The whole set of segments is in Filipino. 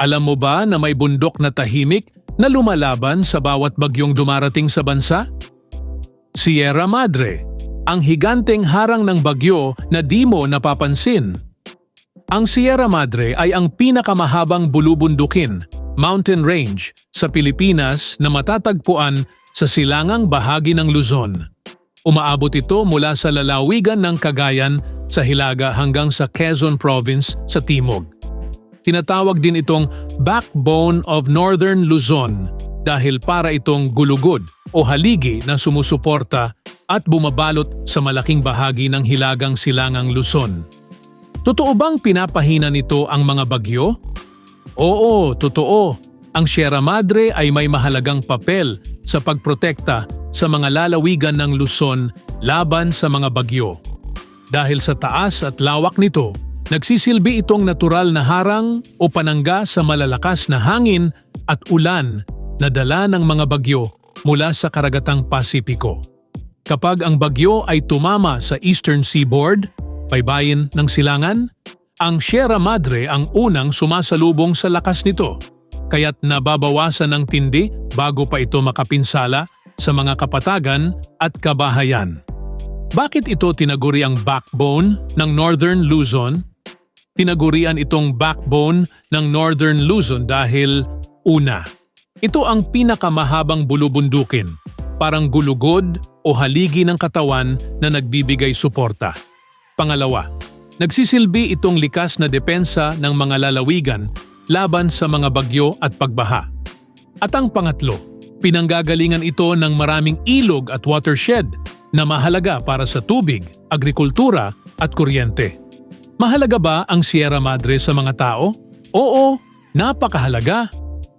Alam mo ba na may bundok na tahimik na lumalaban sa bawat bagyong dumarating sa bansa? Sierra Madre, ang higanteng harang ng bagyo na di mo napapansin. Ang Sierra Madre ay ang pinakamahabang bulubundukin, mountain range, sa Pilipinas na matatagpuan sa silangang bahagi ng Luzon. Umaabot ito mula sa lalawigan ng Cagayan sa hilaga hanggang sa Quezon Province sa timog. Tinatawag din itong backbone of Northern Luzon dahil para itong gulugod o haligi na sumusuporta at bumabalot sa malaking bahagi ng hilagang silangang Luzon. Totoo bang pinapahina nito ang mga bagyo? Oo, totoo. Ang Sierra Madre ay may mahalagang papel sa pagprotekta sa mga lalawigan ng Luzon laban sa mga bagyo. Dahil sa taas at lawak nito, nagsisilbi itong natural na harang o panangga sa malalakas na hangin at ulan na dala ng mga bagyo mula sa karagatang Pasipiko. Kapag ang bagyo ay tumama sa Eastern Seaboard, baybayin ng silangan, ang Sierra Madre ang unang sumasalubong sa lakas nito, kaya't nababawasan ng tindi bago pa ito makapinsala sa mga kapatagan at kabahayan. Bakit ito tinaguri ang backbone ng Northern Luzon? Tinagurian itong backbone ng Northern Luzon dahil una, ito ang pinakamahabang bulubundukin, parang gulugod o haligi ng katawan na nagbibigay suporta. Pangalawa, nagsisilbi itong likas na depensa ng mga lalawigan laban sa mga bagyo at pagbaha. At ang pangatlo, pinanggagalingan ito ng maraming ilog at watershed na mahalaga para sa tubig, agrikultura at kuryente. Mahalaga ba ang Sierra Madre sa mga tao? Oo, napakahalaga.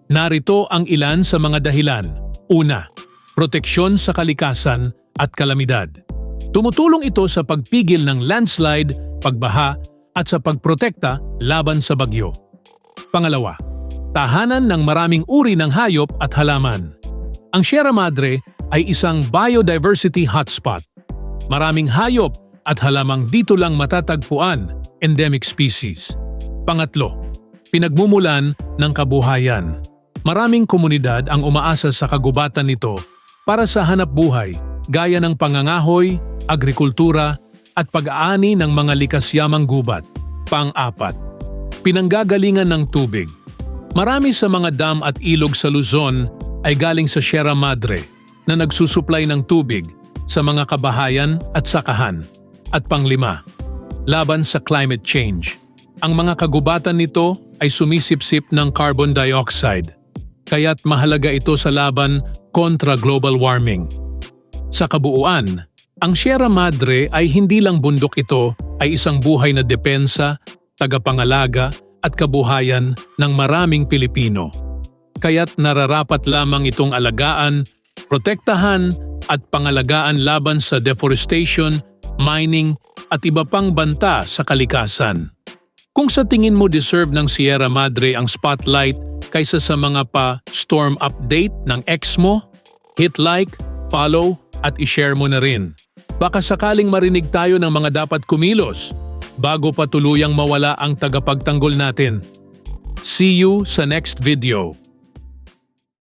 Narito ang ilan sa mga dahilan. Una, proteksyon sa kalikasan at kalamidad. Tumutulong ito sa pagpigil ng landslide, pagbaha at sa pagprotekta laban sa bagyo. Pangalawa, tahanan ng maraming uri ng hayop at halaman. Ang Sierra Madre ay isang biodiversity hotspot. Maraming hayop at halamang dito lang matatagpuan, endemic species. Pangatlo, pinagmumulan ng kabuhayan. Maraming komunidad ang umaasa sa kagubatan nito para sa hanapbuhay, gaya ng pangangahoy, agrikultura at pag-aani ng mga likas-yamang gubat. Pang-apat, pinanggagalingan ng tubig. Marami sa mga dam at ilog sa Luzon ay galing sa Sierra Madre na nagsusuplay ng tubig sa mga kabahayan at sakahan. At panglima, laban sa climate change. Ang mga kagubatan nito ay sumisipsip ng carbon dioxide, kaya't mahalaga ito sa laban kontra global warming. Sa kabuuan, ang Sierra Madre ay hindi lang bundok, ito ay isang buhay na depensa, tagapangalaga at kabuhayan ng maraming Pilipino. Kaya't nararapat lamang itong alagaan, protektahan at pangalagaan laban sa deforestation, mining at iba pang banta sa kalikasan. Kung sa tingin mo deserve ng Sierra Madre ang spotlight kaysa sa mga storm update ng ex mo, hit like, follow at i-share mo na rin. Baka sakaling marinig tayo ng mga dapat kumilos bago pa tuluyang mawala ang tagapagtanggol natin. See you sa next video.